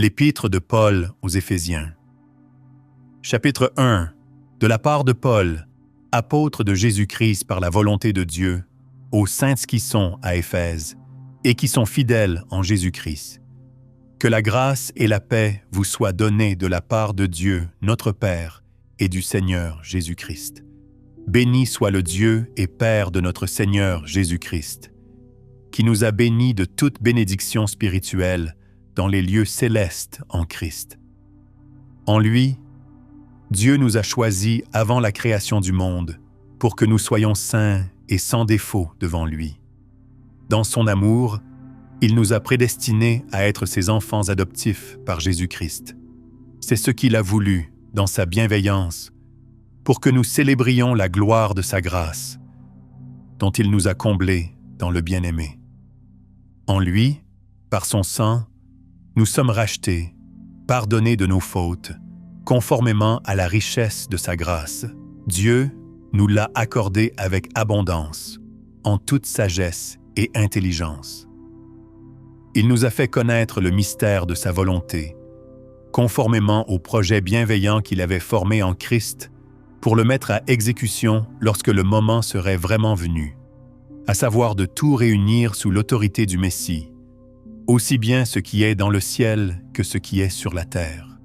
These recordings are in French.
L'Épître de Paul aux Éphésiens. Chapitre 1. De la part de Paul, apôtre de Jésus-Christ par la volonté de Dieu, aux saintes qui sont à Éphèse et qui sont fidèles en Jésus-Christ. Que la grâce et la paix vous soient données de la part de Dieu, notre Père, et du Seigneur Jésus-Christ. Béni soit le Dieu et Père de notre Seigneur Jésus-Christ, qui nous a bénis de toute bénédiction spirituelle dans les lieux célestes en Christ. En lui, Dieu nous a choisis avant la création du monde pour que nous soyons saints et sans défaut devant lui. Dans son amour, il nous a prédestinés à être ses enfants adoptifs par Jésus-Christ. C'est ce qu'il a voulu, dans sa bienveillance, pour que nous célébrions la gloire de sa grâce, dont il nous a comblés dans le bien-aimé. En lui, par son sang, nous sommes rachetés, pardonnés de nos fautes, conformément à la richesse de sa grâce. Dieu nous l'a accordé avec abondance, en toute sagesse et intelligence. Il nous a fait connaître le mystère de sa volonté, conformément au projet bienveillant qu'il avait formé en Christ pour le mettre à exécution lorsque le moment serait vraiment venu, à savoir de tout réunir sous l'autorité du Messie, aussi bien ce qui est dans le ciel que ce qui est sur la terre.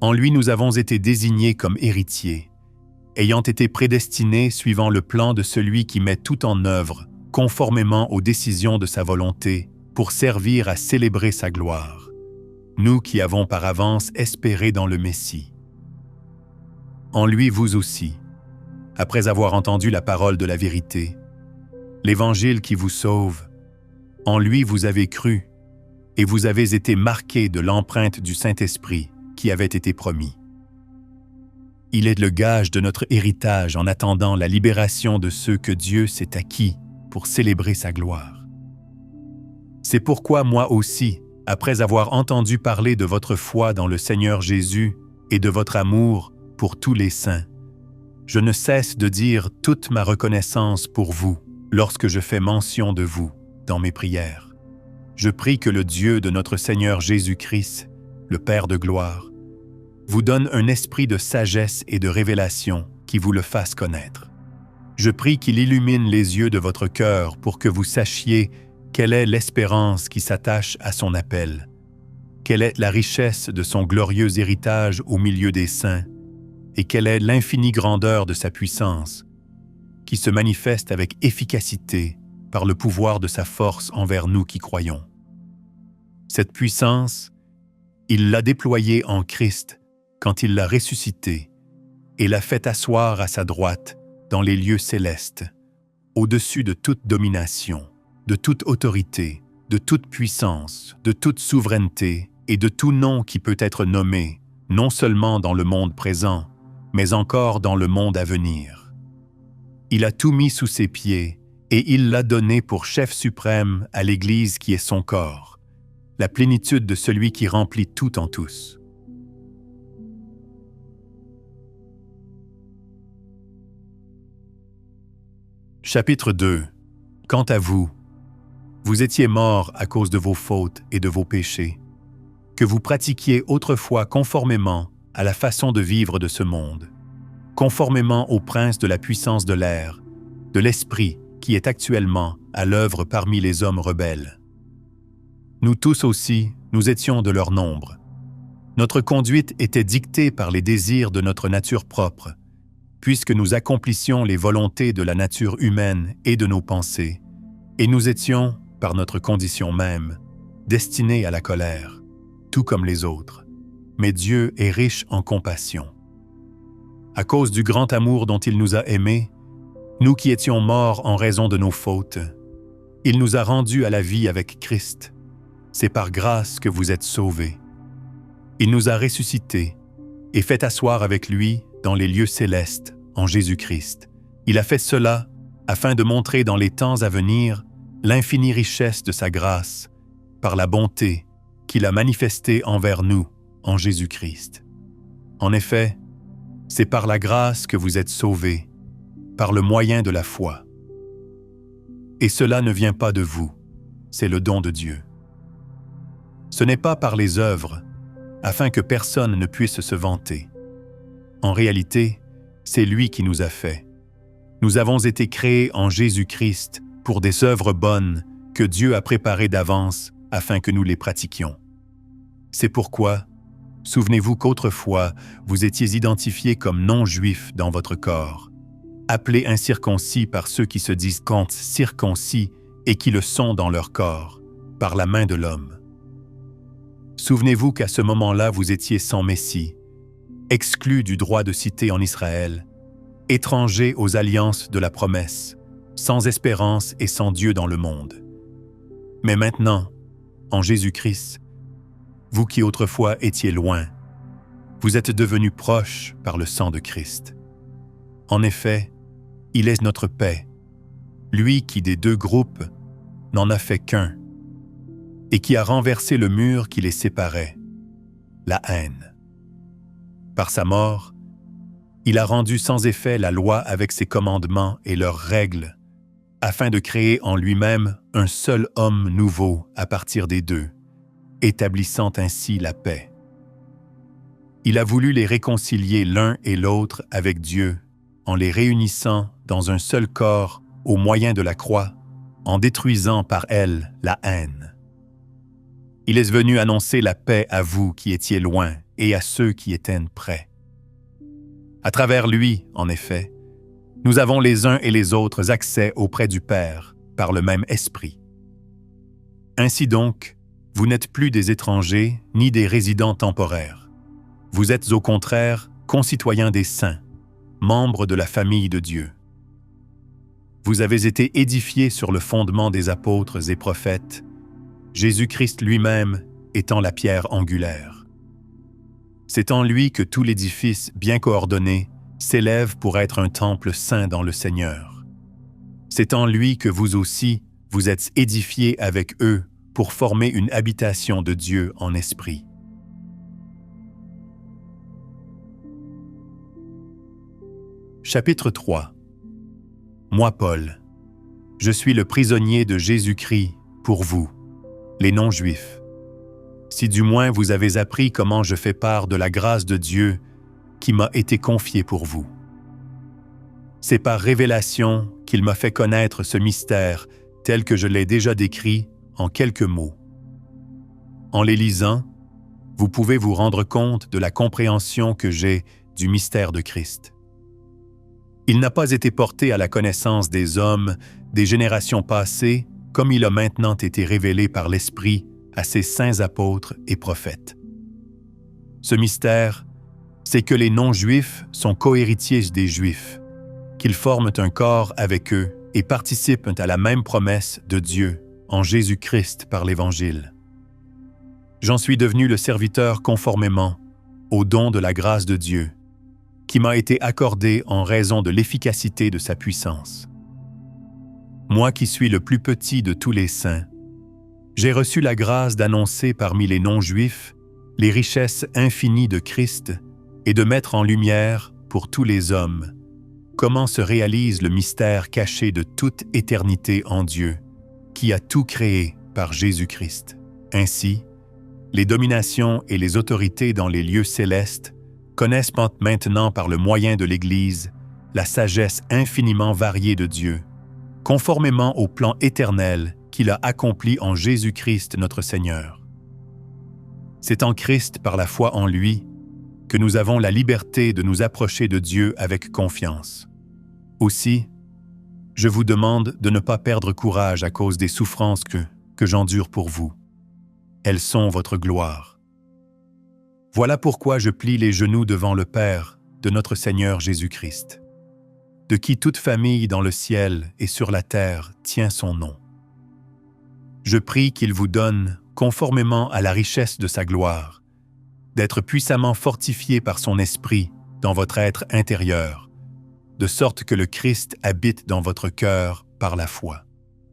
En lui nous avons été désignés comme héritiers, ayant été prédestinés suivant le plan de celui qui met tout en œuvre, conformément aux décisions de sa volonté, pour servir à célébrer sa gloire, nous qui avons par avance espéré dans le Messie. En lui vous aussi, après avoir entendu la parole de la vérité, l'Évangile qui vous sauve, en lui vous avez cru, et vous avez été marqués de l'empreinte du Saint-Esprit qui avait été promis. Il est le gage de notre héritage en attendant la libération de ceux que Dieu s'est acquis pour célébrer sa gloire. C'est pourquoi moi aussi, après avoir entendu parler de votre foi dans le Seigneur Jésus et de votre amour pour tous les saints, je ne cesse de dire toute ma reconnaissance pour vous lorsque je fais mention de vous dans mes prières. Je prie que le Dieu de notre Seigneur Jésus-Christ, le Père de gloire, vous donne un esprit de sagesse et de révélation qui vous le fasse connaître. Je prie qu'il illumine les yeux de votre cœur pour que vous sachiez quelle est l'espérance qui s'attache à son appel, quelle est la richesse de son glorieux héritage au milieu des saints, et quelle est l'infinie grandeur de sa puissance, qui se manifeste avec efficacité par le pouvoir de sa force envers nous qui croyons. Cette puissance, il l'a déployée en Christ quand il l'a ressuscité et l'a fait asseoir à sa droite dans les lieux célestes, au-dessus de toute domination, de toute autorité, de toute puissance, de toute souveraineté et de tout nom qui peut être nommé, non seulement dans le monde présent, mais encore dans le monde à venir. Il a tout mis sous ses pieds et il l'a donné pour chef suprême à l'Église qui est son corps, la plénitude de celui qui remplit tout en tous. Chapitre 2. Quant à vous, vous étiez morts à cause de vos fautes et de vos péchés, que vous pratiquiez autrefois conformément à la façon de vivre de ce monde, conformément au prince de la puissance de l'air, de l'esprit qui est actuellement à l'œuvre parmi les hommes rebelles. Nous tous aussi, nous étions de leur nombre. Notre conduite était dictée par les désirs de notre nature propre, puisque nous accomplissions les volontés de la nature humaine et de nos pensées, et nous étions, par notre condition même, destinés à la colère, tout comme les autres. Mais Dieu est riche en compassion. À cause du grand amour dont il nous a aimés, nous qui étions morts en raison de nos fautes, il nous a rendus à la vie avec Christ. C'est par grâce que vous êtes sauvés. Il nous a ressuscités et fait asseoir avec lui dans les lieux célestes en Jésus-Christ. Il a fait cela afin de montrer dans les temps à venir l'infinie richesse de sa grâce par la bonté qu'il a manifestée envers nous en Jésus-Christ. En effet, c'est par la grâce que vous êtes sauvés, par le moyen de la foi. Et cela ne vient pas de vous, c'est le don de Dieu. Ce n'est pas par les œuvres, afin que personne ne puisse se vanter. En réalité, c'est lui qui nous a fait. Nous avons été créés en Jésus-Christ pour des œuvres bonnes que Dieu a préparées d'avance afin que nous les pratiquions. C'est pourquoi, souvenez-vous qu'autrefois, vous étiez identifiés comme non-juifs dans votre corps, appelés incirconcis par ceux qui se disent circoncis et qui le sont dans leur corps, par la main de l'homme. Souvenez-vous qu'à ce moment-là, vous étiez sans Messie, exclus du droit de cité en Israël, étrangers aux alliances de la promesse, sans espérance et sans Dieu dans le monde. Mais maintenant, en Jésus-Christ, vous qui autrefois étiez loin, vous êtes devenus proches par le sang de Christ. En effet, il est notre paix, lui qui des deux groupes n'en a fait qu'un, et qui a renversé le mur qui les séparait, la haine. Par sa mort, il a rendu sans effet la loi avec ses commandements et leurs règles, afin de créer en lui-même un seul homme nouveau à partir des deux, établissant ainsi la paix. Il a voulu les réconcilier l'un et l'autre avec Dieu, en les réunissant dans un seul corps au moyen de la croix, en détruisant par elle la haine. Il est venu annoncer la paix à vous qui étiez loin et à ceux qui étaient près. À travers lui, en effet, nous avons les uns et les autres accès auprès du Père par le même Esprit. Ainsi donc, vous n'êtes plus des étrangers ni des résidents temporaires. Vous êtes au contraire concitoyens des saints, membres de la famille de Dieu. Vous avez été édifiés sur le fondement des apôtres et prophètes, Jésus-Christ lui-même étant la pierre angulaire. C'est en lui que tout l'édifice bien coordonné s'élève pour être un temple saint dans le Seigneur. C'est en lui que vous aussi, vous êtes édifiés avec eux pour former une habitation de Dieu en esprit. Chapitre 3. Moi, Paul, je suis le prisonnier de Jésus-Christ pour vous, les non-juifs. Si du moins vous avez appris comment je fais part de la grâce de Dieu qui m'a été confiée pour vous. C'est par révélation qu'il m'a fait connaître ce mystère tel que je l'ai déjà décrit en quelques mots. En les lisant, vous pouvez vous rendre compte de la compréhension que j'ai du mystère de Christ. Il n'a pas été porté à la connaissance des hommes des générations passées comme il a maintenant été révélé par l'Esprit à ses saints apôtres et prophètes. Ce mystère, c'est que les non-juifs sont cohéritiers des Juifs, qu'ils forment un corps avec eux et participent à la même promesse de Dieu en Jésus-Christ par l'Évangile. J'en suis devenu le serviteur conformément au don de la grâce de Dieu, qui m'a été accordé en raison de l'efficacité de sa puissance. Moi qui suis le plus petit de tous les saints, j'ai reçu la grâce d'annoncer parmi les non-juifs les richesses infinies de Christ et de mettre en lumière pour tous les hommes comment se réalise le mystère caché de toute éternité en Dieu, qui a tout créé par Jésus-Christ. Ainsi, les dominations et les autorités dans les lieux célestes connaissent maintenant par le moyen de l'Église la sagesse infiniment variée de Dieu, conformément au plan éternel qu'il a accompli en Jésus-Christ notre Seigneur. C'est en Christ, par la foi en lui, que nous avons la liberté de nous approcher de Dieu avec confiance. Aussi, je vous demande de ne pas perdre courage à cause des souffrances que j'endure pour vous. Elles sont votre gloire. Voilà pourquoi je plie les genoux devant le Père de notre Seigneur Jésus-Christ, de qui toute famille dans le ciel et sur la terre tient son nom. Je prie qu'il vous donne, conformément à la richesse de sa gloire, d'être puissamment fortifié par son esprit dans votre être intérieur, de sorte que le Christ habite dans votre cœur par la foi.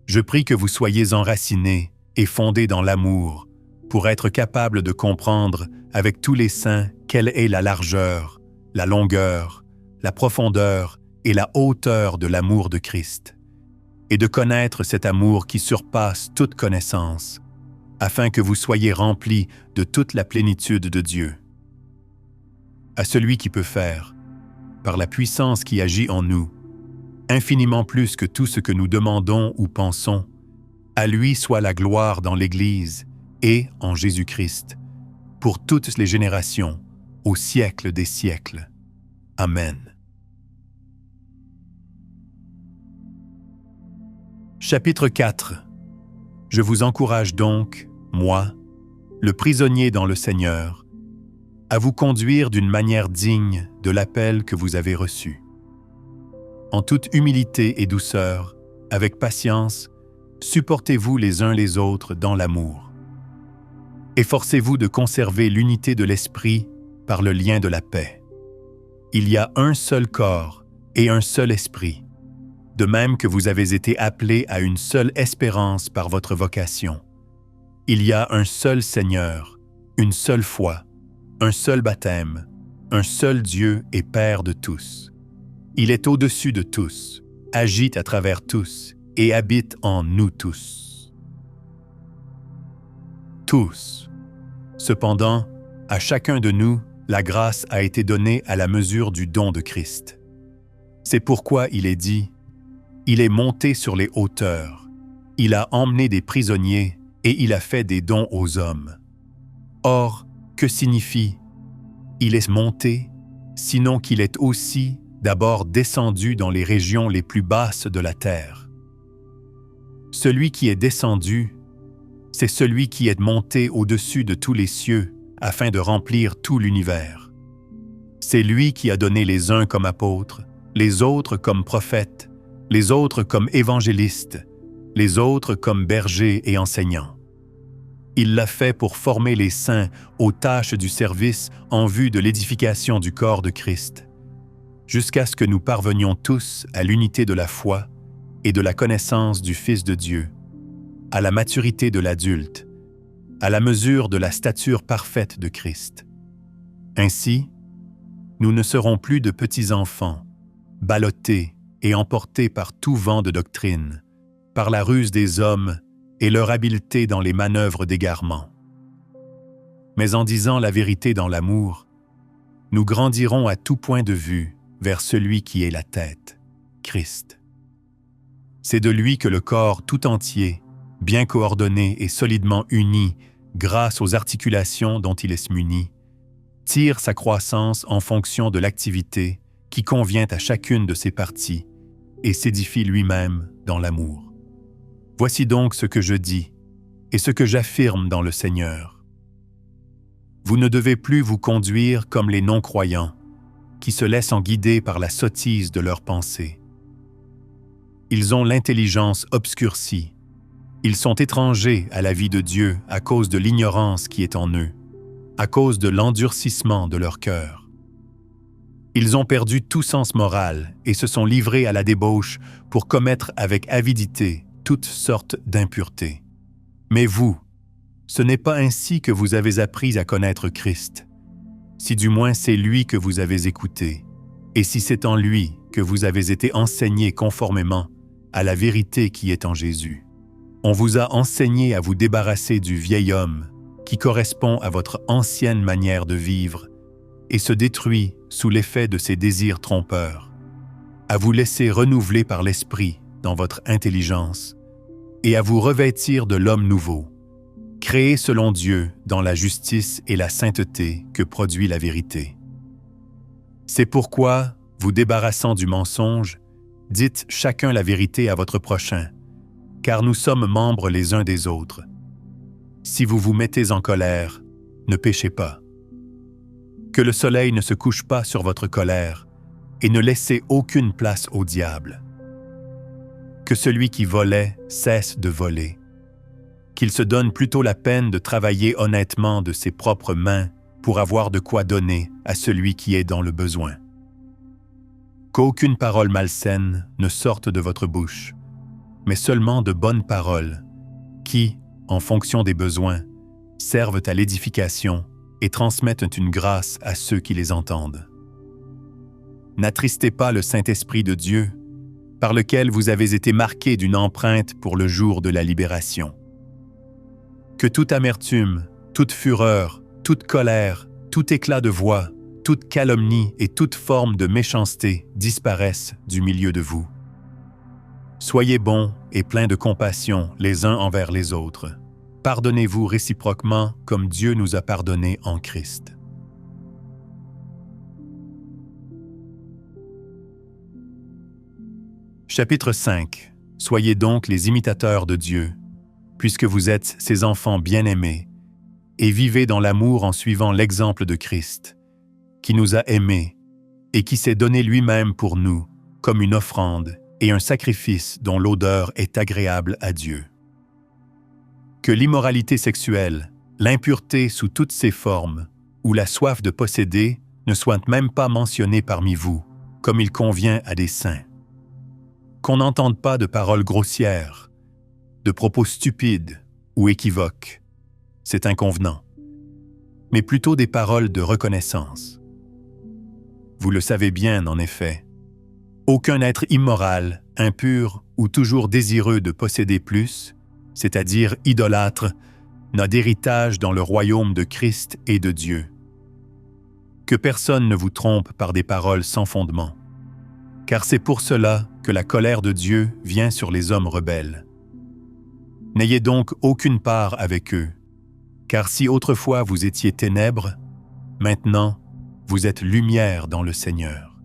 Je prie que vous soyez enracinés et fondés dans l'amour, pour être capable de comprendre avec tous les saints quelle est la largeur, la longueur, la profondeur et la hauteur de l'amour de Christ, et de connaître cet amour qui surpasse toute connaissance, afin que vous soyez remplis de toute la plénitude de Dieu. À celui qui peut faire, par la puissance qui agit en nous, infiniment plus que tout ce que nous demandons ou pensons, à lui soit la gloire dans l'Église et en Jésus-Christ, pour toutes les générations, au siècle des siècles. Amen. Chapitre 4. Je vous encourage donc, moi, le prisonnier dans le Seigneur, à vous conduire d'une manière digne de l'appel que vous avez reçu. En toute humilité et douceur, avec patience, supportez-vous les uns les autres dans l'amour. Efforcez-vous de conserver l'unité de l'esprit par le lien de la paix. Il y a un seul corps et un seul esprit, de même que vous avez été appelés à une seule espérance par votre vocation. Il y a un seul Seigneur, une seule foi, un seul baptême, un seul Dieu et Père de tous. Il est au-dessus de tous, agit à travers tous et habite en nous tous. Tous. Cependant, à chacun de nous, la grâce a été donnée à la mesure du don de Christ. C'est pourquoi il est dit « Il est monté sur les hauteurs, il a emmené des prisonniers et il a fait des dons aux hommes. » Or, que signifie « Il est monté » sinon qu'il est aussi d'abord descendu dans les régions les plus basses de la terre. Celui qui est descendu, c'est celui qui est monté au-dessus de tous les cieux afin de remplir tout l'univers. C'est lui qui a donné les uns comme apôtres, les autres comme prophètes, les autres comme évangélistes, les autres comme bergers et enseignants. Il l'a fait pour former les saints aux tâches du service en vue de l'édification du corps de Christ, jusqu'à ce que nous parvenions tous à l'unité de la foi et de la connaissance du Fils de Dieu, à la maturité de l'adulte, à la mesure de la stature parfaite de Christ. Ainsi, nous ne serons plus de petits enfants, ballottés et emportés par tout vent de doctrine, par la ruse des hommes et leur habileté dans les manœuvres d'égarement. Mais en disant la vérité dans l'amour, nous grandirons à tout point de vue vers celui qui est la tête, Christ. C'est de lui que le corps tout entier, bien coordonné et solidement uni grâce aux articulations dont il est muni, tire sa croissance en fonction de l'activité qui convient à chacune de ses parties et s'édifie lui-même dans l'amour. Voici donc ce que je dis et ce que j'affirme dans le Seigneur. Vous ne devez plus vous conduire comme les non-croyants, qui se laissent guider par la sottise de leurs pensées. Ils ont l'intelligence obscurcie. Ils sont étrangers à la vie de Dieu à cause de l'ignorance qui est en eux, à cause de l'endurcissement de leur cœur. Ils ont perdu tout sens moral et se sont livrés à la débauche pour commettre avec avidité toutes sortes d'impuretés. Mais vous, ce n'est pas ainsi que vous avez appris à connaître Christ, si du moins c'est lui que vous avez écouté, et si c'est en lui que vous avez été enseigné conformément à la vérité qui est en Jésus. On vous a enseigné à vous débarrasser du vieil homme qui correspond à votre ancienne manière de vivre et se détruit sous l'effet de ses désirs trompeurs, à vous laisser renouveler par l'esprit dans votre intelligence et à vous revêtir de l'homme nouveau, créé selon Dieu dans la justice et la sainteté que produit la vérité. C'est pourquoi, vous débarrassant du mensonge, dites chacun la vérité à votre prochain, car nous sommes membres les uns des autres. Si vous vous mettez en colère, ne péchez pas. Que le soleil ne se couche pas sur votre colère, et ne laissez aucune place au diable. Que celui qui volait cesse de voler. Qu'il se donne plutôt la peine de travailler honnêtement de ses propres mains pour avoir de quoi donner à celui qui est dans le besoin. Qu'aucune parole malsaine ne sorte de votre bouche, mais seulement de bonnes paroles qui, en fonction des besoins, servent à l'édification et transmettent une grâce à ceux qui les entendent. N'attristez pas le Saint-Esprit de Dieu, par lequel vous avez été marqués d'une empreinte pour le jour de la libération. Que toute amertume, toute fureur, toute colère, tout éclat de voix, toute calomnie et toute forme de méchanceté disparaissent du milieu de vous. Soyez bons et pleins de compassion les uns envers les autres. Pardonnez-vous réciproquement comme Dieu nous a pardonnés en Christ. Chapitre 5. Soyez donc les imitateurs de Dieu, puisque vous êtes ses enfants bien-aimés, et vivez dans l'amour en suivant l'exemple de Christ, qui nous a aimés et qui s'est donné lui-même pour nous comme une offrande et un sacrifice dont l'odeur est agréable à Dieu. Que l'immoralité sexuelle, l'impureté sous toutes ses formes, ou la soif de posséder ne soient même pas mentionnées parmi vous, comme il convient à des saints. Qu'on n'entende pas de paroles grossières, de propos stupides ou équivoques, c'est inconvenant, mais plutôt des paroles de reconnaissance. Vous le savez bien, en effet, aucun être immoral, impur ou toujours désireux de posséder plus, c'est-à-dire idolâtre, n'a d'héritage dans le royaume de Christ et de Dieu. Que personne ne vous trompe par des paroles sans fondement, car c'est pour cela que la colère de Dieu vient sur les hommes rebelles. N'ayez donc aucune part avec eux, car si autrefois vous étiez ténèbres, maintenant vous êtes lumière dans le Seigneur.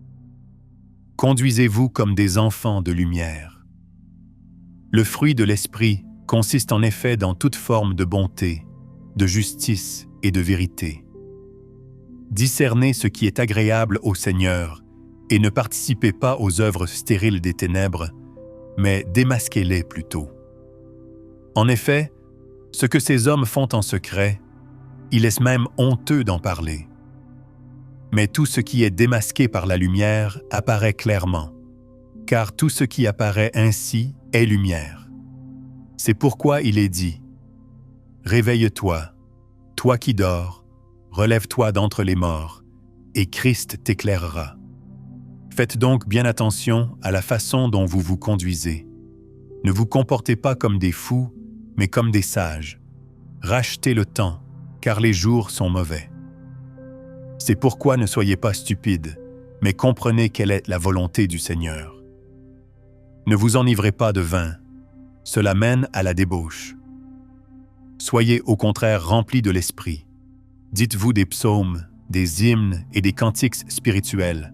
Conduisez-vous comme des enfants de lumière. Le fruit de l'Esprit consiste en effet dans toute forme de bonté, de justice et de vérité. Discernez ce qui est agréable au Seigneur et ne participez pas aux œuvres stériles des ténèbres, mais démasquez-les plutôt. En effet, ce que ces hommes font en secret, il est même honteux d'en parler. Mais tout ce qui est démasqué par la lumière apparaît clairement, car tout ce qui apparaît ainsi est lumière. C'est pourquoi il est dit « Réveille-toi, toi qui dors, relève-toi d'entre les morts, et Christ t'éclairera. » Faites donc bien attention à la façon dont vous vous conduisez. Ne vous comportez pas comme des fous, mais comme des sages. Rachetez le temps, car les jours sont mauvais. C'est pourquoi ne soyez pas stupides, mais comprenez quelle est la volonté du Seigneur. Ne vous enivrez pas de vin, cela mène à la débauche. Soyez au contraire remplis de l'Esprit. Dites-vous des psaumes, des hymnes et des cantiques spirituels.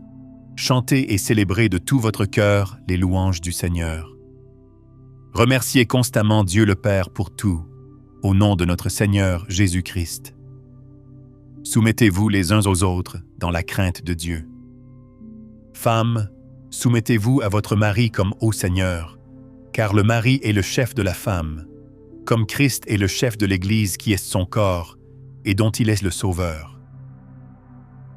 Chantez et célébrez de tout votre cœur les louanges du Seigneur. Remerciez constamment Dieu le Père pour tout, au nom de notre Seigneur Jésus-Christ. Soumettez-vous les uns aux autres dans la crainte de Dieu. Femmes, soumettez-vous à votre mari comme au Seigneur, car le mari est le chef de la femme, comme Christ est le chef de l'Église qui est son corps et dont il est le Sauveur.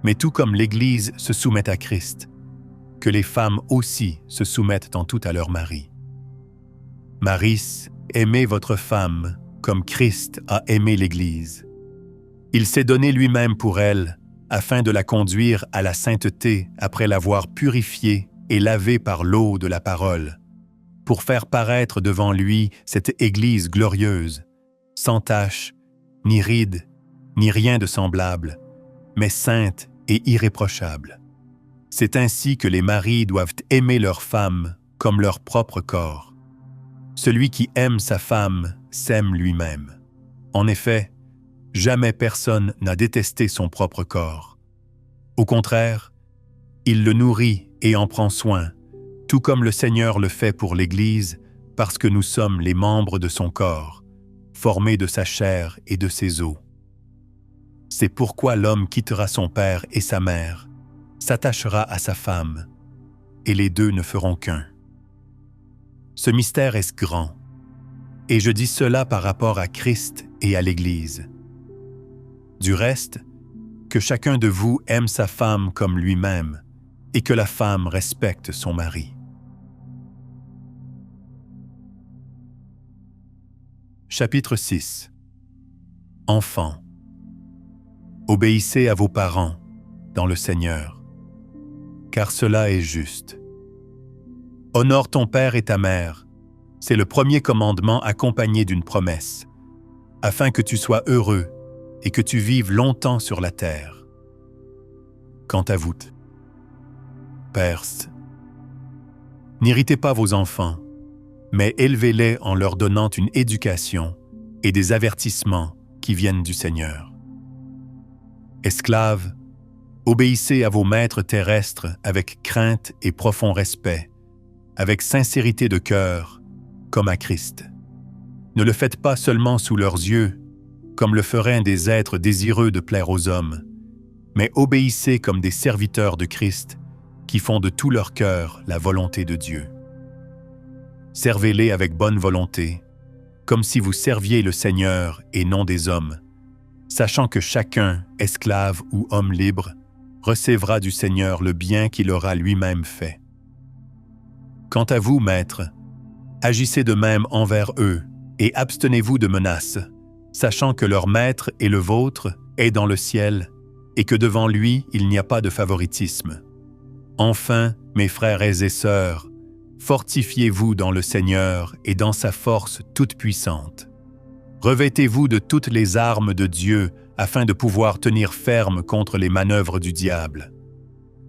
Mais tout comme l'Église se soumet à Christ, que les femmes aussi se soumettent en tout à leur mari. Maris, aimez votre femme comme Christ a aimé l'Église. Il s'est donné lui-même pour elle, afin de la conduire à la sainteté après l'avoir purifiée et lavée par l'eau de la parole, pour faire paraître devant lui cette Église glorieuse, sans tache, ni ride, ni rien de semblable, mais sainte et irréprochable. C'est ainsi que les maris doivent aimer leur femme comme leur propre corps. Celui qui aime sa femme s'aime lui-même. En effet, jamais personne n'a détesté son propre corps. Au contraire, il le nourrit et en prend soin, tout comme le Seigneur le fait pour l'Église, parce que nous sommes les membres de son corps, formés de sa chair et de ses os. C'est pourquoi l'homme quittera son père et sa mère, s'attachera à sa femme, et les deux ne feront qu'un. Ce mystère est grand, et je dis cela par rapport à Christ et à l'Église. Du reste, que chacun de vous aime sa femme comme lui-même, et que la femme respecte son mari. Chapitre 6. Enfants, obéissez à vos parents dans le Seigneur, car cela est juste. Honore ton père et ta mère, c'est le premier commandement accompagné d'une promesse, afin que tu sois heureux et que tu vives longtemps sur la terre. Quant à vous, pères, n'irritez pas vos enfants, mais élevez-les en leur donnant une éducation et des avertissements qui viennent du Seigneur. Esclaves, obéissez à vos maîtres terrestres avec crainte et profond respect, avec sincérité de cœur, comme à Christ. Ne le faites pas seulement sous leurs yeux, comme le feraient des êtres désireux de plaire aux hommes, mais obéissez comme des serviteurs de Christ qui font de tout leur cœur la volonté de Dieu. Servez-les avec bonne volonté, comme si vous serviez le Seigneur et non des hommes, sachant que chacun, esclave ou homme libre, recevra du Seigneur le bien qu'il aura lui-même fait. Quant à vous, maîtres, agissez de même envers eux et abstenez-vous de menaces, sachant que leur maître et le vôtre est dans le ciel et que devant lui il n'y a pas de favoritisme. Enfin, mes frères et sœurs, fortifiez-vous dans le Seigneur et dans sa force toute puissante. Revêtez-vous de toutes les armes de Dieu afin de pouvoir tenir ferme contre les manœuvres du diable.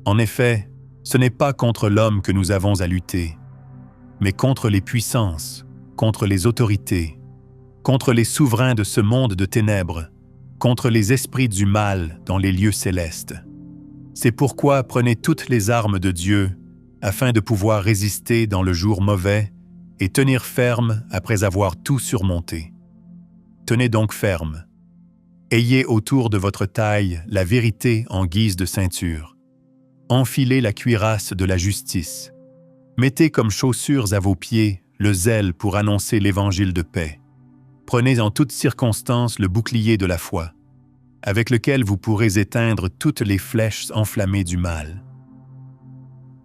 En effet, ce n'est pas contre l'homme que nous avons à lutter, mais contre les puissances, contre les autorités, contre les souverains de ce monde de ténèbres, contre les esprits du mal dans les lieux célestes. C'est pourquoi prenez toutes les armes de Dieu, afin de pouvoir résister dans le jour mauvais et tenir ferme après avoir tout surmonté. Tenez donc ferme. Ayez autour de votre taille la vérité en guise de ceinture. Enfilez la cuirasse de la justice. Mettez comme chaussures à vos pieds le zèle pour annoncer l'évangile de paix. Prenez en toutes circonstances le bouclier de la foi, avec lequel vous pourrez éteindre toutes les flèches enflammées du mal.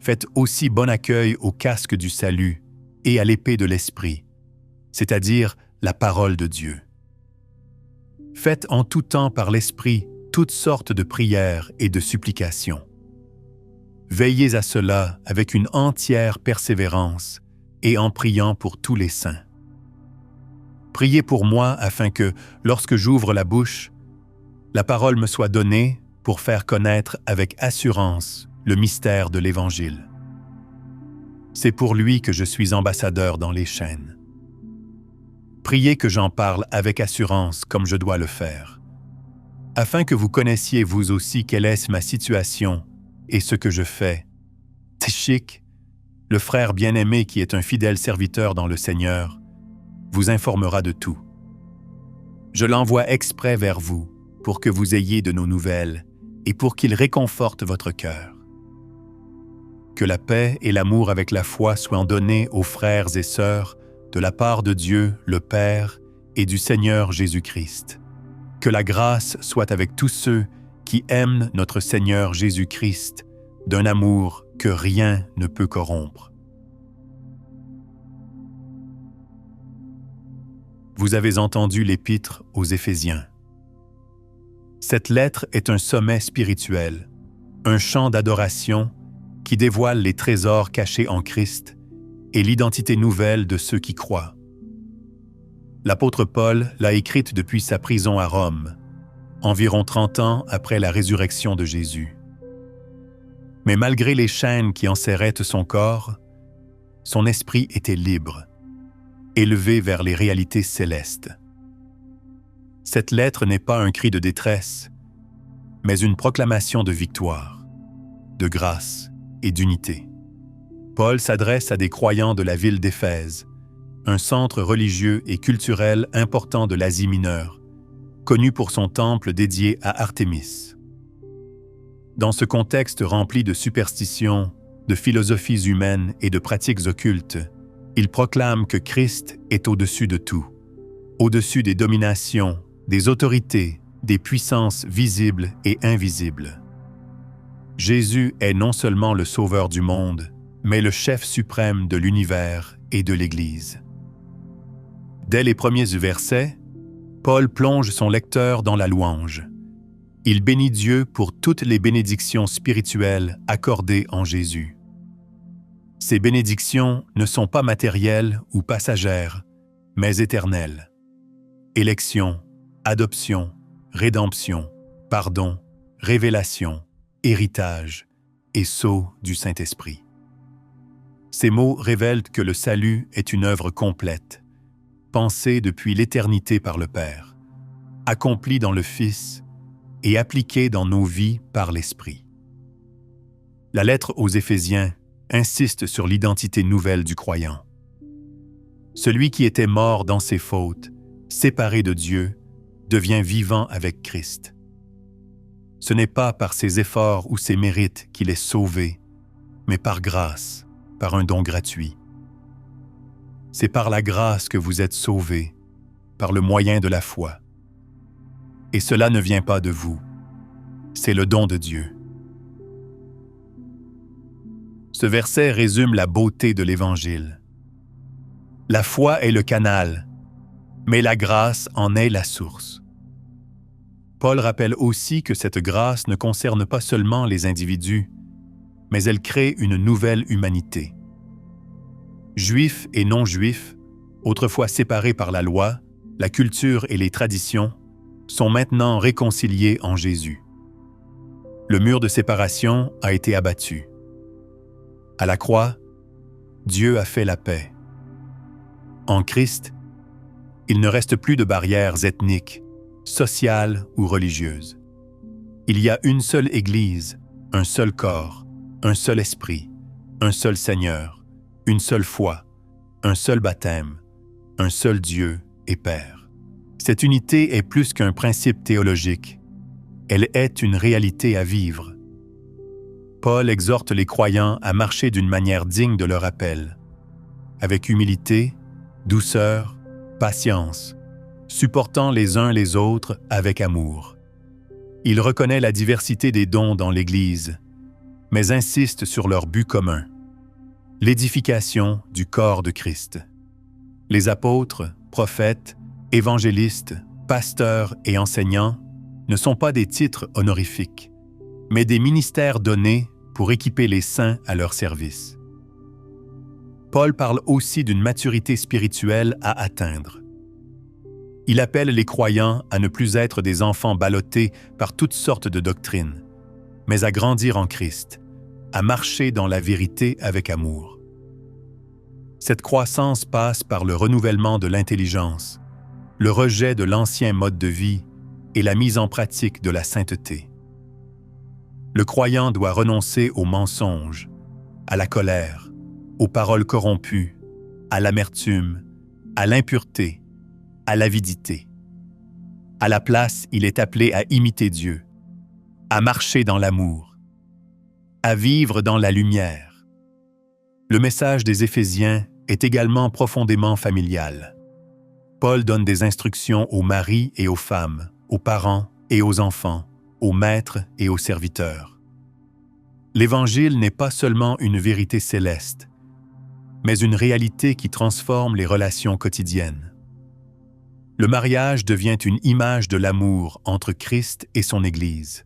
Faites aussi bon accueil au casque du salut et à l'épée de l'esprit, c'est-à-dire la parole de Dieu. Faites en tout temps par l'esprit toutes sortes de prières et de supplications. Veillez à cela avec une entière persévérance et en priant pour tous les saints. Priez pour moi afin que, lorsque j'ouvre la bouche, la parole me soit donnée pour faire connaître avec assurance le mystère de l'Évangile. C'est pour lui que je suis ambassadeur dans les chaînes. Priez que j'en parle avec assurance comme je dois le faire, afin que vous connaissiez vous aussi quelle est ma situation et ce que je fais. Tychik, le frère bien-aimé qui est un fidèle serviteur dans le Seigneur, vous informera de tout. Je l'envoie exprès vers vous, pour que vous ayez de nos nouvelles et pour qu'il réconforte votre cœur. Que la paix et l'amour avec la foi soient donnés aux frères et sœurs de la part de Dieu, le Père, et du Seigneur Jésus-Christ. Que la grâce soit avec tous ceux qui aiment notre Seigneur Jésus-Christ d'un amour que rien ne peut corrompre. Vous avez entendu l'épître aux Éphésiens. Cette lettre est un sommet spirituel, un chant d'adoration qui dévoile les trésors cachés en Christ et l'identité nouvelle de ceux qui croient. L'apôtre Paul l'a écrite depuis sa prison à Rome, environ 30 ans après la résurrection de Jésus. Mais malgré les chaînes qui enserraient son corps, son esprit était libre, élevé vers les réalités célestes. Cette lettre n'est pas un cri de détresse, mais une proclamation de victoire, de grâce et d'unité. Paul s'adresse à des croyants de la ville d'Éphèse, un centre religieux et culturel important de l'Asie mineure, connu pour son temple dédié à Artémis. Dans ce contexte rempli de superstitions, de philosophies humaines et de pratiques occultes, il proclame que Christ est au-dessus de tout, au-dessus des dominations, des autorités, des puissances visibles et invisibles. Jésus est non seulement le Sauveur du monde, mais le chef suprême de l'univers et de l'Église. Dès les premiers versets, Paul plonge son lecteur dans la louange. Il bénit Dieu pour toutes les bénédictions spirituelles accordées en Jésus. Ces bénédictions ne sont pas matérielles ou passagères, mais éternelles. élection, adoption, rédemption, pardon, révélation, héritage et sceau du Saint-Esprit. Ces mots révèlent que le salut est une œuvre complète, pensée depuis l'éternité par le Père, accomplie dans le Fils et appliquée dans nos vies par l'Esprit. La lettre aux Éphésiens insiste sur l'identité nouvelle du croyant. Celui qui était mort dans ses fautes, séparé de Dieu, devient vivant avec Christ. Ce n'est pas par ses efforts ou ses mérites qu'il est sauvé, mais par grâce, par un don gratuit. C'est par la grâce que vous êtes sauvés, par le moyen de la foi. Et cela ne vient pas de vous, c'est le don de Dieu. Ce verset résume la beauté de l'Évangile. La foi est le canal, mais la grâce en est la source. Paul rappelle aussi que cette grâce ne concerne pas seulement les individus, mais elle crée une nouvelle humanité. Juifs et non-juifs, autrefois séparés par la loi, la culture et les traditions, sont maintenant réconciliés en Jésus. Le mur de séparation a été abattu. À la croix, Dieu a fait la paix. En Christ, il ne reste plus de barrières ethniques, sociales ou religieuses. Il y a une seule Église, un seul corps, un seul esprit, un seul Seigneur, une seule foi, un seul baptême, un seul Dieu et Père. Cette unité est plus qu'un principe théologique. Elle est une réalité à vivre. Paul exhorte les croyants à marcher d'une manière digne de leur appel, avec humilité, douceur, patience, supportant les uns les autres avec amour. Il reconnaît la diversité des dons dans l'Église, mais insiste sur leur but commun, l'édification du corps de Christ. Les apôtres, prophètes, évangélistes, pasteurs et enseignants ne sont pas des titres honorifiques, mais des ministères donnés pour équiper les saints à leur service. Paul parle aussi d'une maturité spirituelle à atteindre. Il appelle les croyants à ne plus être des enfants ballottés par toutes sortes de doctrines, mais à grandir en Christ, à marcher dans la vérité avec amour. Cette croissance passe par le renouvellement de l'intelligence, le rejet de l'ancien mode de vie et la mise en pratique de la sainteté. Le croyant doit renoncer aux mensonges, à la colère, aux paroles corrompues, à l'amertume, à l'impureté, à l'avidité. À la place, il est appelé à imiter Dieu, à marcher dans l'amour, à vivre dans la lumière. Le message des Éphésiens est également profondément familial. Paul donne des instructions aux maris et aux femmes, aux parents et aux enfants, aux maîtres et aux serviteurs. L'Évangile n'est pas seulement une vérité céleste, mais une réalité qui transforme les relations quotidiennes. Le mariage devient une image de l'amour entre Christ et son Église.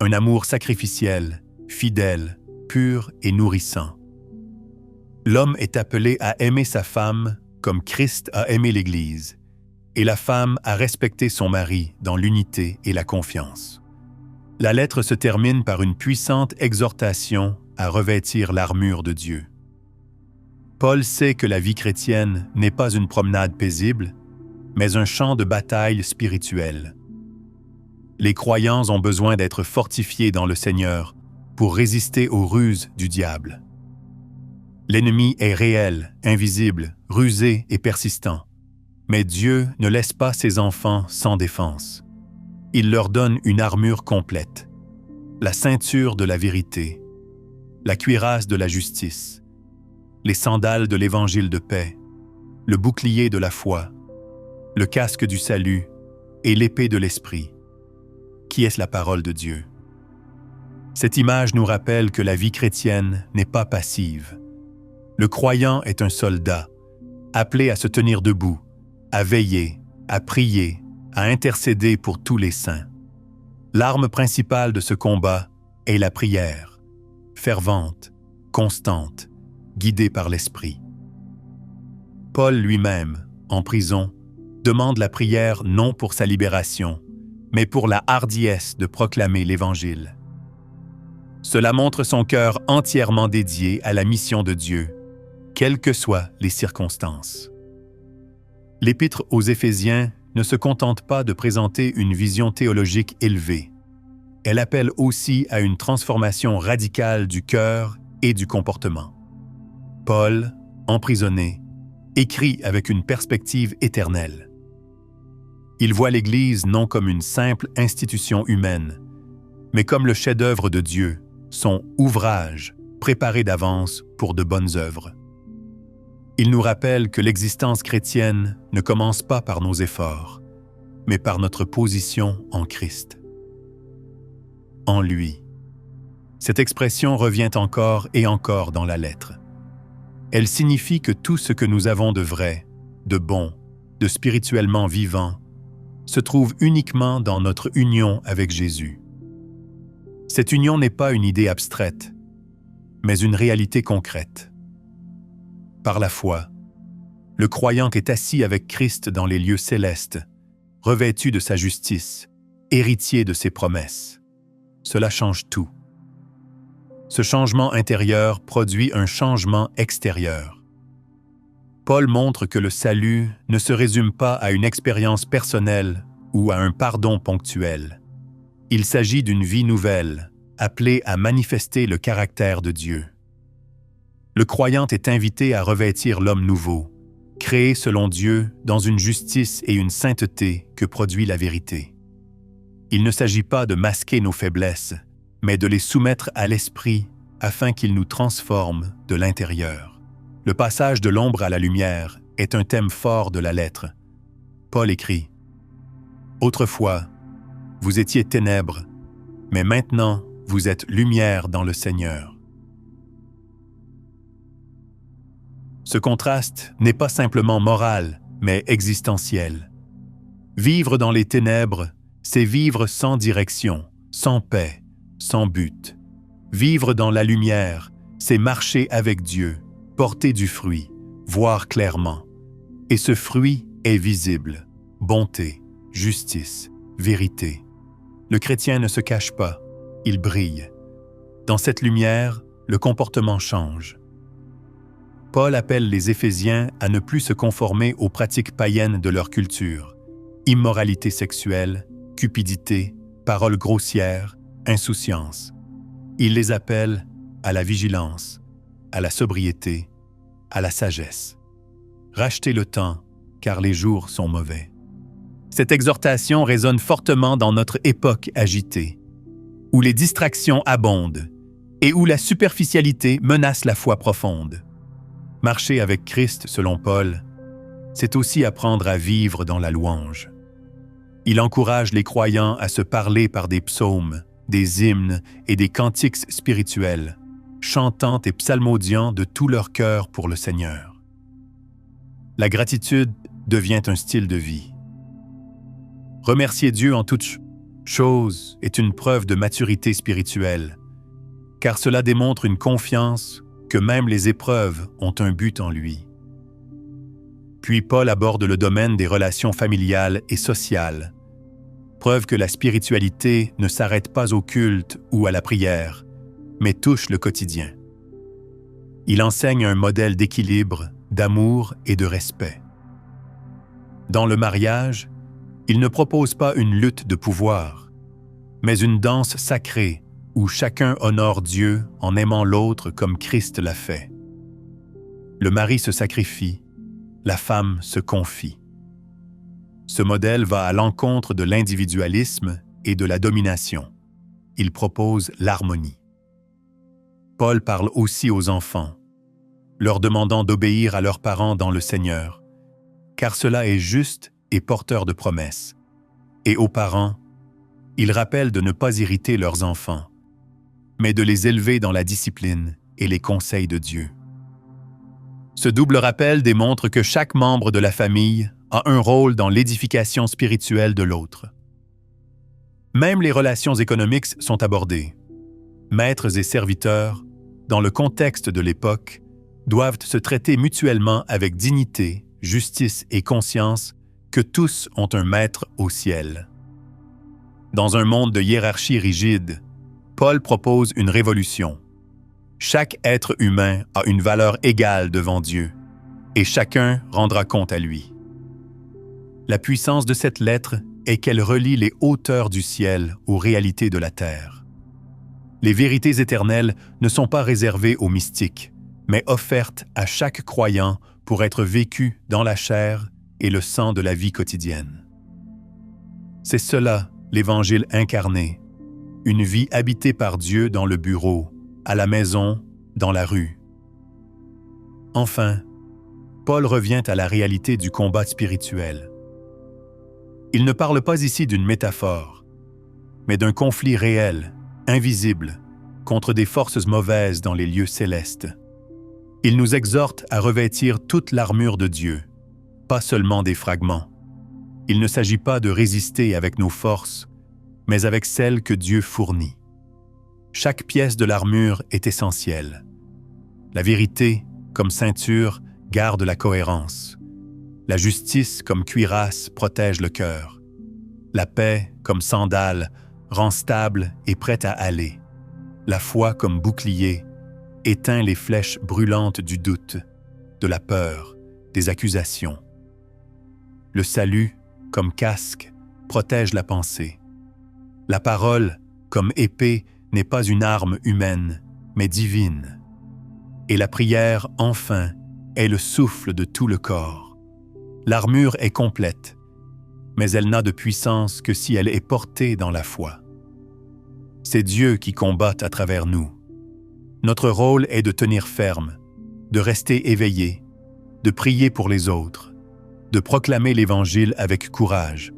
Un amour sacrificiel, fidèle, pur et nourrissant. L'homme est appelé à aimer sa femme comme Christ a aimé l'Église, et la femme à respecter son mari dans l'unité et la confiance. La lettre se termine par une puissante exhortation à revêtir l'armure de Dieu. Paul sait que la vie chrétienne n'est pas une promenade paisible, mais un champ de bataille spirituelle. Les croyants ont besoin d'être fortifiés dans le Seigneur pour résister aux ruses du diable. L'ennemi est réel, invisible, rusé et persistant. Mais Dieu ne laisse pas ses enfants sans défense. Il leur donne une armure complète, la ceinture de la vérité, la cuirasse de la justice, les sandales de l'évangile de paix, le bouclier de la foi, le casque du salut et l'épée de l'esprit, qui est la parole de Dieu. Cette image nous rappelle que la vie chrétienne n'est pas passive. Le croyant est un soldat, appelé à se tenir debout, à veiller, à prier, à intercéder pour tous les saints. L'arme principale de ce combat est la prière, fervente, constante, guidée par l'Esprit. Paul lui-même, en prison, demande la prière non pour sa libération, mais pour la hardiesse de proclamer l'Évangile. Cela montre son cœur entièrement dédié à la mission de Dieu, quelles que soient les circonstances. L'Épître aux Éphésiens ne se contente pas de présenter une vision théologique élevée. Elle appelle aussi à une transformation radicale du cœur et du comportement. Paul, emprisonné, écrit avec une perspective éternelle. Il voit l'Église non comme une simple institution humaine, mais comme le chef-d'œuvre de Dieu, son ouvrage préparé d'avance pour de bonnes œuvres. Il nous rappelle que l'existence chrétienne ne commence pas par nos efforts, mais par notre position en Christ. En lui. Cette expression revient encore et encore dans la lettre. Elle signifie que tout ce que nous avons de vrai, de bon, de spirituellement vivant, se trouve uniquement dans notre union avec Jésus. Cette union n'est pas une idée abstraite, mais une réalité concrète. Par la foi, le croyant est assis avec Christ dans les lieux célestes, revêtu de sa justice, héritier de ses promesses. Cela change tout. Ce changement intérieur produit un changement extérieur. Paul montre que le salut ne se résume pas à une expérience personnelle ou à un pardon ponctuel. Il s'agit d'une vie nouvelle, appelée à manifester le caractère de Dieu. Le croyant est invité à revêtir l'homme nouveau, créé selon Dieu dans une justice et une sainteté que produit la vérité. Il ne s'agit pas de masquer nos faiblesses, mais de les soumettre à l'esprit afin qu'il nous transforme de l'intérieur. Le passage de l'ombre à la lumière est un thème fort de la lettre. Paul écrit « Autrefois, vous étiez ténèbres, mais maintenant vous êtes lumière dans le Seigneur. » Ce contraste n'est pas simplement moral, mais existentiel. Vivre dans les ténèbres, c'est vivre sans direction, sans paix, sans but. Vivre dans la lumière, c'est marcher avec Dieu, porter du fruit, voir clairement. Et ce fruit est visible. Bonté, justice, vérité. Le chrétien ne se cache pas, il brille. Dans cette lumière, le comportement change. Paul appelle les Éphésiens à ne plus se conformer aux pratiques païennes de leur culture. Immoralité sexuelle, cupidité, paroles grossières, insouciance. Il les appelle à la vigilance, à la sobriété, à la sagesse. Rachetez le temps, car les jours sont mauvais. Cette exhortation résonne fortement dans notre époque agitée, où les distractions abondent et où la superficialité menace la foi profonde. Marcher avec Christ, selon Paul, c'est aussi apprendre à vivre dans la louange. Il encourage les croyants à se parler par des psaumes, des hymnes et des cantiques spirituels, chantant et psalmodiant de tout leur cœur pour le Seigneur. La gratitude devient un style de vie. Remercier Dieu en toutes choses est une preuve de maturité spirituelle, car cela démontre une confiance que même les épreuves ont un but en lui. Puis Paul aborde le domaine des relations familiales et sociales, preuve que la spiritualité ne s'arrête pas au culte ou à la prière, mais touche le quotidien. Il enseigne un modèle d'équilibre, d'amour et de respect. Dans le mariage, il ne propose pas une lutte de pouvoir, mais une danse sacrée où chacun honore Dieu en aimant l'autre comme Christ l'a fait. Le mari se sacrifie, la femme se confie. Ce modèle va à l'encontre de l'individualisme et de la domination. Il propose l'harmonie. Paul parle aussi aux enfants, leur demandant d'obéir à leurs parents dans le Seigneur, car cela est juste et porteur de promesses. Et aux parents, il rappelle de ne pas irriter leurs enfants, mais de les élever dans la discipline et les conseils de Dieu. Ce double rappel démontre que chaque membre de la famille a un rôle dans l'édification spirituelle de l'autre. Même les relations économiques sont abordées. Maîtres et serviteurs, dans le contexte de l'époque, doivent se traiter mutuellement avec dignité, justice et conscience que tous ont un maître au ciel. Dans un monde de hiérarchie rigide, Paul propose une révolution. Chaque être humain a une valeur égale devant Dieu, et chacun rendra compte à lui. La puissance de cette lettre est qu'elle relie les hauteurs du ciel aux réalités de la terre. Les vérités éternelles ne sont pas réservées aux mystiques, mais offertes à chaque croyant pour être vécues dans la chair et le sang de la vie quotidienne. C'est cela, l'Évangile incarné, une vie habitée par Dieu dans le bureau, à la maison, dans la rue. Enfin, Paul revient à la réalité du combat spirituel. Il ne parle pas ici d'une métaphore, mais d'un conflit réel, invisible, contre des forces mauvaises dans les lieux célestes. Il nous exhorte à revêtir toute l'armure de Dieu, pas seulement des fragments. Il ne s'agit pas de résister avec nos forces, mais avec celles que Dieu fournit. Chaque pièce de l'armure est essentielle. La vérité, comme ceinture, garde la cohérence. La justice, comme cuirasse, protège le cœur. La paix, comme sandale, rend stable et prête à aller. La foi, comme bouclier, éteint les flèches brûlantes du doute, de la peur, des accusations. Le salut, comme casque, protège la pensée. La parole, comme épée, n'est pas une arme humaine, mais divine. Et la prière, enfin, est le souffle de tout le corps. L'armure est complète, mais elle n'a de puissance que si elle est portée dans la foi. C'est Dieu qui combat à travers nous. Notre rôle est de tenir ferme, de rester éveillé, de prier pour les autres, de proclamer l'Évangile avec courage.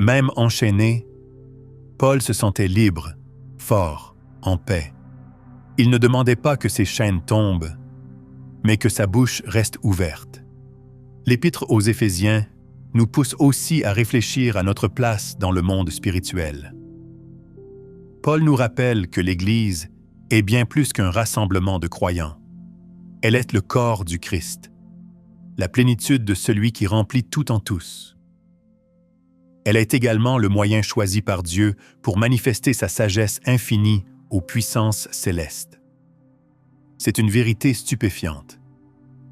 Même enchaîné, Paul se sentait libre, fort, en paix. Il ne demandait pas que ses chaînes tombent, mais que sa bouche reste ouverte. L'Épître aux Éphésiens nous pousse aussi à réfléchir à notre place dans le monde spirituel. Paul nous rappelle que l'Église est bien plus qu'un rassemblement de croyants. Elle est le corps du Christ, la plénitude de celui qui remplit tout en tous. Elle est également le moyen choisi par Dieu pour manifester sa sagesse infinie aux puissances célestes. C'est une vérité stupéfiante.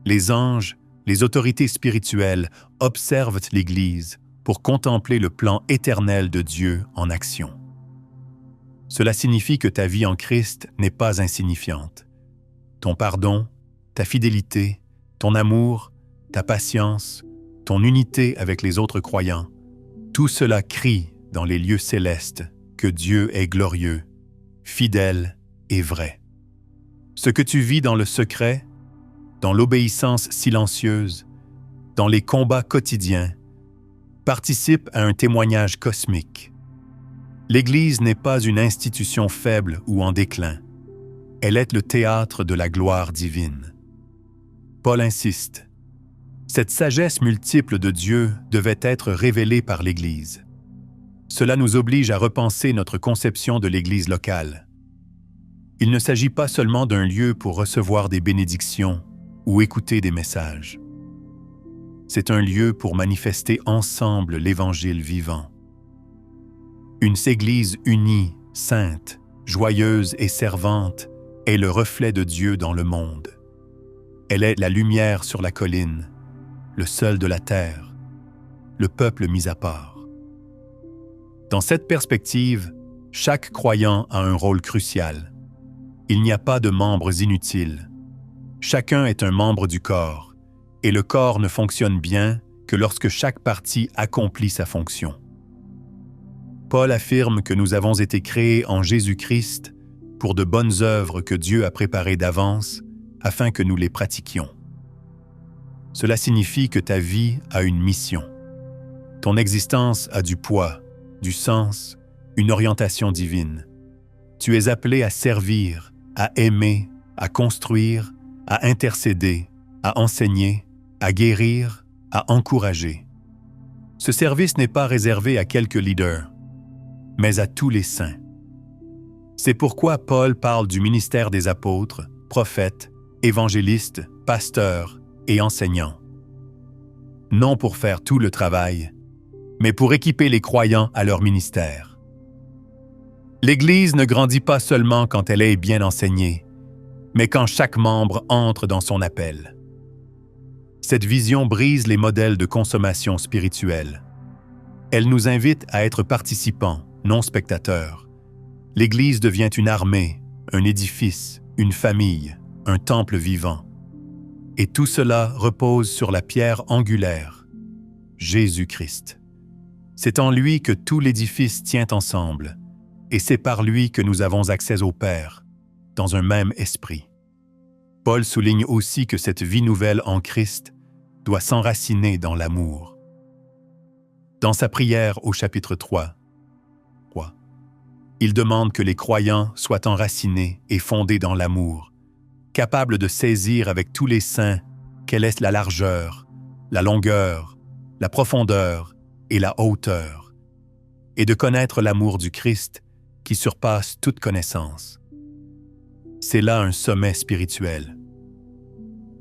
Les anges, les autorités spirituelles observent l'Église pour contempler le plan éternel de Dieu en action. Cela signifie que ta vie en Christ n'est pas insignifiante. Ton pardon, ta fidélité, ton amour, ta patience, ton unité avec les autres croyants, tout cela crie dans les lieux célestes que Dieu est glorieux, fidèle et vrai. Ce que tu vis dans le secret, dans l'obéissance silencieuse, dans les combats quotidiens, participe à un témoignage cosmique. L'Église n'est pas une institution faible ou en déclin. Elle est le théâtre de la gloire divine. Paul insiste. Cette sagesse multiple de Dieu devait être révélée par l'Église. Cela nous oblige à repenser notre conception de l'Église locale. Il ne s'agit pas seulement d'un lieu pour recevoir des bénédictions ou écouter des messages. C'est un lieu pour manifester ensemble l'Évangile vivant. Une Église unie, sainte, joyeuse et servante est le reflet de Dieu dans le monde. Elle est la lumière sur la colline, le sel de la terre, le peuple mis à part. Dans cette perspective, chaque croyant a un rôle crucial. Il n'y a pas de membres inutiles. Chacun est un membre du corps, et le corps ne fonctionne bien que lorsque chaque partie accomplit sa fonction. Paul affirme que nous avons été créés en Jésus-Christ pour de bonnes œuvres que Dieu a préparées d'avance afin que nous les pratiquions. Cela signifie que ta vie a une mission. Ton existence a du poids, du sens, une orientation divine. Tu es appelé à servir, à aimer, à construire, à intercéder, à enseigner, à guérir, à encourager. Ce service n'est pas réservé à quelques leaders, mais à tous les saints. C'est pourquoi Paul parle du ministère des apôtres, prophètes, évangélistes, pasteurs et enseignants. non pour faire tout le travail, mais pour équiper les croyants à leur ministère. L'Église ne grandit pas seulement quand elle est bien enseignée, mais quand chaque membre entre dans son appel. Cette vision brise les modèles de consommation spirituelle. Elle nous invite à être participants, non spectateurs. L'Église devient une armée, un édifice, une famille, un temple vivant. Et tout cela repose sur la pierre angulaire, Jésus-Christ. C'est en lui que tout l'édifice tient ensemble, et c'est par lui que nous avons accès au Père, dans un même esprit. Paul souligne aussi que cette vie nouvelle en Christ doit s'enraciner dans l'amour. Dans sa prière au chapitre 3, il demande que les croyants soient enracinés et fondés dans l'amour, capables de saisir avec tous les saints quelle est la largeur, la longueur, la profondeur et la hauteur, et de connaître l'amour du Christ qui surpasse toute connaissance. C'est là un sommet spirituel.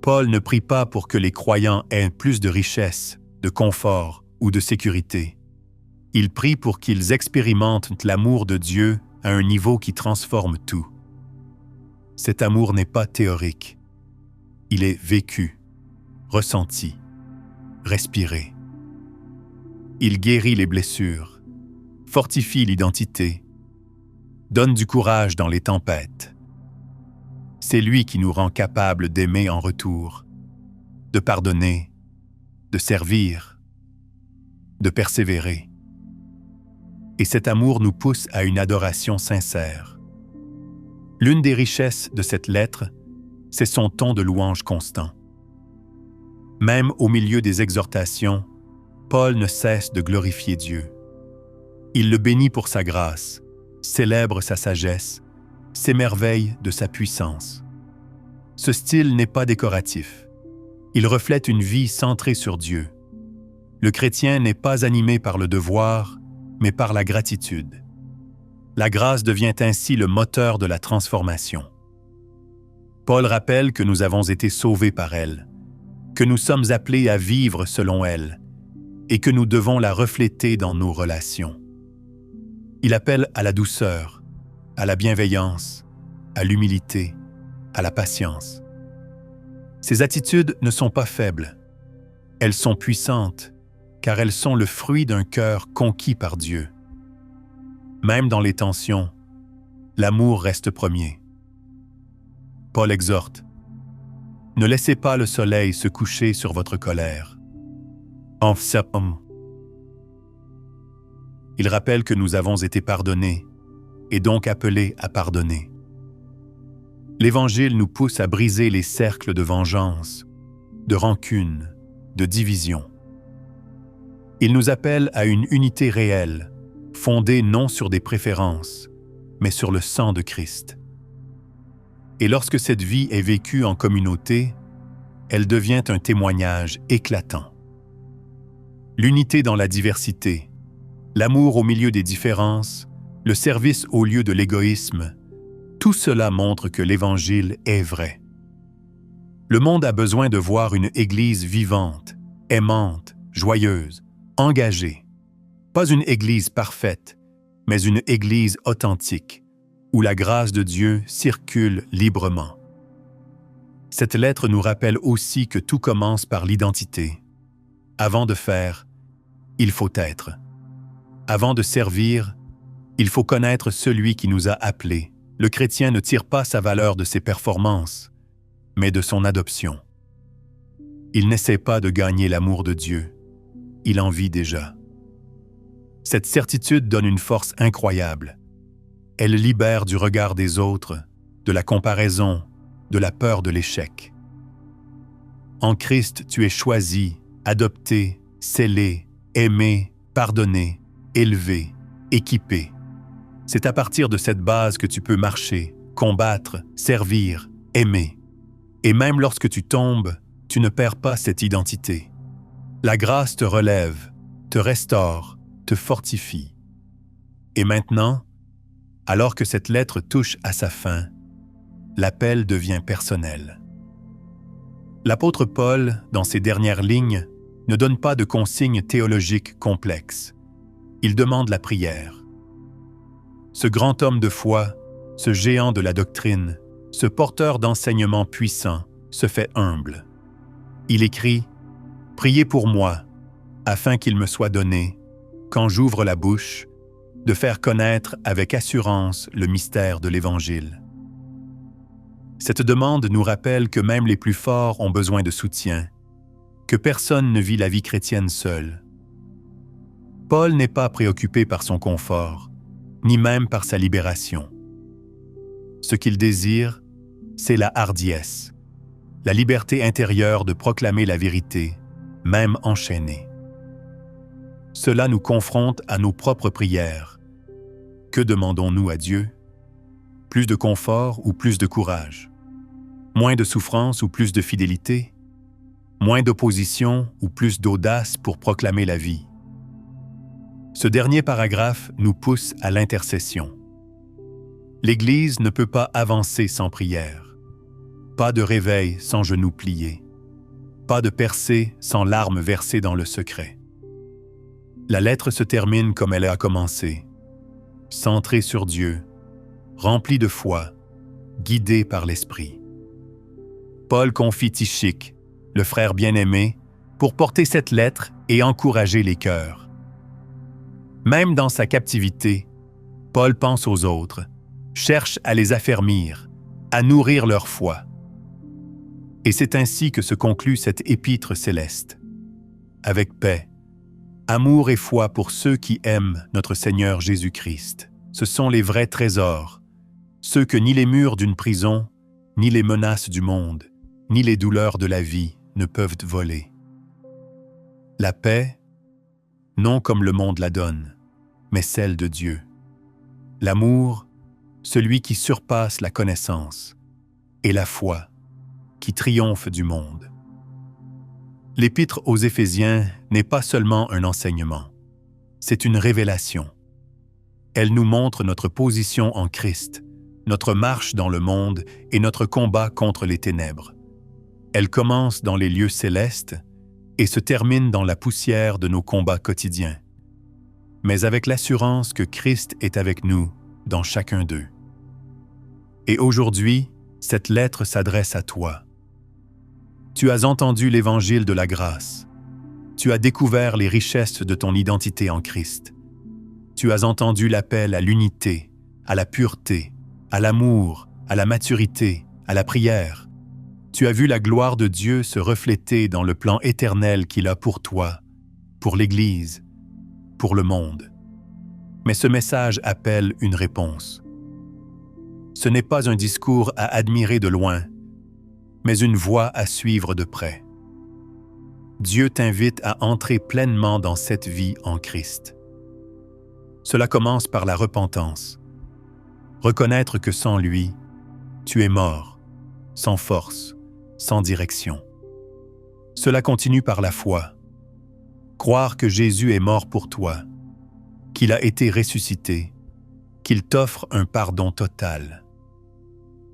Paul ne prie pas pour que les croyants aient plus de richesse, de confort ou de sécurité. Il prie pour qu'ils expérimentent l'amour de Dieu à un niveau qui transforme tout. Cet amour n'est pas théorique. Il est vécu, ressenti, respiré. Il guérit les blessures, fortifie l'identité, donne du courage dans les tempêtes. C'est lui qui nous rend capables d'aimer en retour, de pardonner, de servir, de persévérer. Et cet amour nous pousse à une adoration sincère. L'une des richesses de cette lettre, c'est son ton de louange constant. Même au milieu des exhortations, Paul ne cesse de glorifier Dieu. Il le bénit pour sa grâce, célèbre sa sagesse, s'émerveille de sa puissance. Ce style n'est pas décoratif. Il reflète une vie centrée sur Dieu. Le chrétien n'est pas animé par le devoir, mais par la gratitude. La grâce devient ainsi le moteur de la transformation. Paul rappelle que nous avons été sauvés par elle, que nous sommes appelés à vivre selon elle, et que nous devons la refléter dans nos relations. Il appelle à la douceur, à la bienveillance, à l'humilité, à la patience. Ces attitudes ne sont pas faibles. Elles sont puissantes, car elles sont le fruit d'un cœur conquis par Dieu. Même dans les tensions, l'amour reste premier. Paul exhorte : « Ne laissez pas le soleil se coucher sur votre colère. » Il rappelle que nous avons été pardonnés et donc appelés à pardonner. L'Évangile nous pousse à briser les cercles de vengeance, de rancune, de division. Il nous appelle à une unité réelle, fondée non sur des préférences, mais sur le sang de Christ. Et lorsque cette vie est vécue en communauté, elle devient un témoignage éclatant. L'unité dans la diversité, l'amour au milieu des différences, le service au lieu de l'égoïsme, tout cela montre que l'Évangile est vrai. Le monde a besoin de voir une Église vivante, aimante, joyeuse, engagée. Pas une Église parfaite, mais une Église authentique, où la grâce de Dieu circule librement. Cette lettre nous rappelle aussi que tout commence par l'identité. Avant de faire, il faut être. Avant de servir, il faut connaître celui qui nous a appelés. Le chrétien ne tire pas sa valeur de ses performances, mais de son adoption. Il n'essaie pas de gagner l'amour de Dieu. Il en vit déjà. Cette certitude donne une force incroyable. Elle libère du regard des autres, de la comparaison, de la peur de l'échec. En Christ, tu es choisi, adopté, scellé, aimé, pardonné, élevé, équipé. C'est à partir de cette base que tu peux marcher, combattre, servir, aimer. Et même lorsque tu tombes, tu ne perds pas cette identité. La grâce te relève, te restaure, te fortifie. Et maintenant, alors que cette lettre touche à sa fin, l'appel devient personnel. L'apôtre Paul, dans ses dernières lignes, ne donne pas de consignes théologiques complexes. Il demande la prière. Ce grand homme de foi, ce géant de la doctrine, ce porteur d'enseignements puissants, se fait humble. Il écrit « Priez pour moi, afin qu'il me soit donné, quand j'ouvre la bouche, de faire connaître avec assurance le mystère de l'Évangile. » Cette demande nous rappelle que même les plus forts ont besoin de soutien, que personne ne vit la vie chrétienne seul. Paul n'est pas préoccupé par son confort, ni même par sa libération. Ce qu'il désire, c'est la hardiesse, la liberté intérieure de proclamer la vérité, même enchaînée. Cela nous confronte à nos propres prières. Que demandons-nous à Dieu? Plus de confort ou plus de courage? Moins de souffrance ou plus de fidélité? Moins d'opposition ou plus d'audace pour proclamer la vie? Ce dernier paragraphe nous pousse à l'intercession. L'Église ne peut pas avancer sans prière. Pas de réveil sans genoux pliés. Pas de percée sans larmes versées dans le secret. La lettre se termine comme elle a commencé, centrée sur Dieu, remplie de foi, guidée par l'Esprit. Paul confie Tychik, le frère bien-aimé, pour porter cette lettre et encourager les cœurs. Même dans sa captivité, Paul pense aux autres, cherche à les affermir, à nourrir leur foi. Et c'est ainsi que se conclut cette épître céleste. Avec paix, amour et foi pour ceux qui aiment notre Seigneur Jésus-Christ. Ce sont les vrais trésors, ceux que ni les murs d'une prison, ni les menaces du monde, ni les douleurs de la vie ne peuvent voler. La paix, non comme le monde la donne, mais celle de Dieu. L'amour, celui qui surpasse la connaissance, et la foi, qui triomphe du monde. L'Épître aux Éphésiens n'est pas seulement un enseignement, c'est une révélation. Elle nous montre notre position en Christ, notre marche dans le monde et notre combat contre les ténèbres. Elle commence dans les lieux célestes et se termine dans la poussière de nos combats quotidiens, mais avec l'assurance que Christ est avec nous dans chacun d'eux. Et aujourd'hui, cette lettre s'adresse à toi. Tu as entendu l'évangile de la grâce. Tu as découvert les richesses de ton identité en Christ. Tu as entendu l'appel à l'unité, à la pureté, à l'amour, à la maturité, à la prière. Tu as vu la gloire de Dieu se refléter dans le plan éternel qu'il a pour toi, pour l'Église, pour le monde. Mais ce message appelle une réponse. Ce n'est pas un discours à admirer de loin, mais une voie à suivre de près. Dieu t'invite à entrer pleinement dans cette vie en Christ. Cela commence par la repentance. Reconnaître que sans lui, tu es mort, sans force, sans direction. Cela continue par la foi. Croire que Jésus est mort pour toi, qu'il a été ressuscité, qu'il t'offre un pardon total.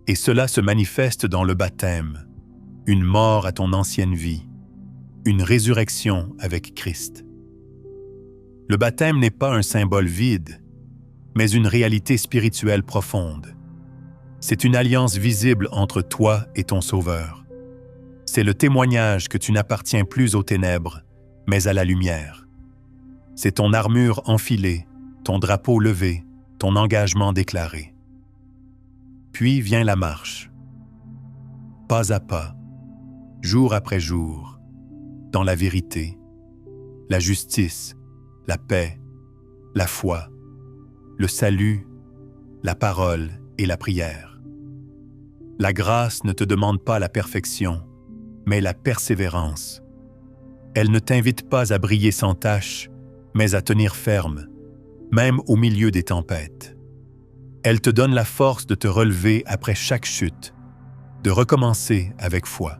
Et cela se manifeste dans le baptême, une mort à ton ancienne vie, une résurrection avec Christ. Le baptême n'est pas un symbole vide, mais une réalité spirituelle profonde. C'est une alliance visible entre toi et ton Sauveur. C'est le témoignage que tu n'appartiens plus aux ténèbres, mais à la lumière. C'est ton armure enfilée, ton drapeau levé, ton engagement déclaré. Puis vient la marche. Pas à pas, jour après jour, dans la vérité, la justice, la paix, la foi, le salut, la parole et la prière. La grâce ne te demande pas la perfection, mais la persévérance. Elle ne t'invite pas à briller sans tache, mais à tenir ferme, même au milieu des tempêtes. Elle te donne la force de te relever après chaque chute, de recommencer avec foi.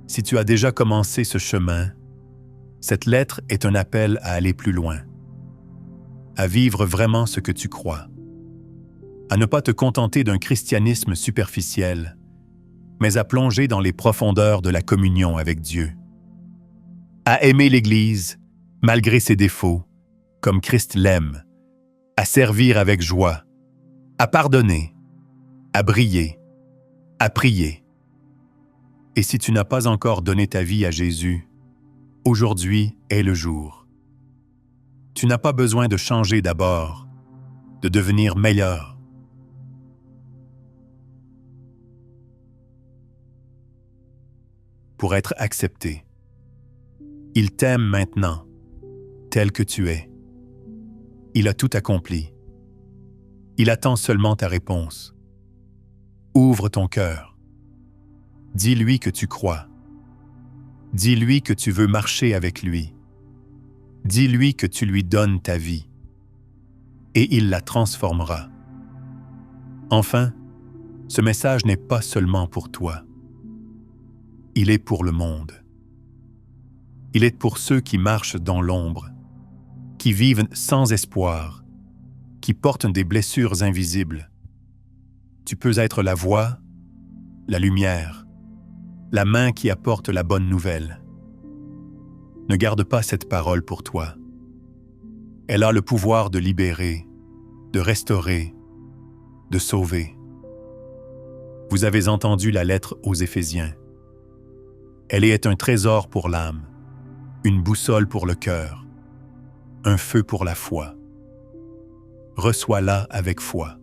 Si tu as déjà commencé ce chemin, cette lettre est un appel à aller plus loin, à vivre vraiment ce que tu crois, à ne pas te contenter d'un christianisme superficiel, mais à plonger dans les profondeurs de la communion avec Dieu. à aimer l'Église, malgré ses défauts, comme Christ l'aime, à servir avec joie, à pardonner, à briller, à prier. Et si tu n'as pas encore donné ta vie à Jésus, aujourd'hui est le jour. Tu n'as pas besoin de changer d'abord, de devenir meilleur. Pour être accepté. Il t'aime maintenant, tel que tu es. Il a tout accompli. Il attend seulement ta réponse. Ouvre ton cœur. Dis-lui que tu crois. Dis-lui que tu veux marcher avec lui. Dis-lui que tu lui donnes ta vie. Et il la transformera. Enfin, ce message n'est pas seulement pour toi. Il est pour le monde. Il est pour ceux qui marchent dans l'ombre, qui vivent sans espoir, qui portent des blessures invisibles. Tu peux être la voix, la lumière, la main qui apporte la bonne nouvelle. Ne garde pas cette parole pour toi. Elle a le pouvoir de libérer, de restaurer, de sauver. Vous avez entendu la lettre aux Éphésiens. Elle est un trésor pour l'âme, une boussole pour le cœur, un feu pour la foi. Reçois-la avec foi.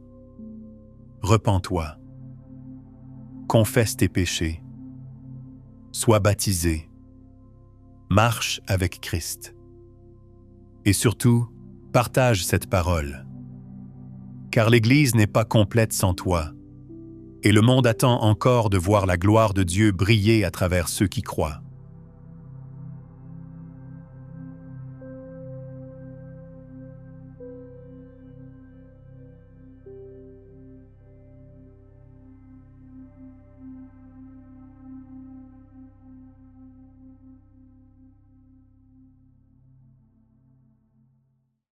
Repens-toi. Confesse tes péchés. Sois baptisé. Marche avec Christ. Et surtout, partage cette parole. Car l'Église n'est pas complète sans toi, et le monde attend encore de voir la gloire de Dieu briller à travers ceux qui croient.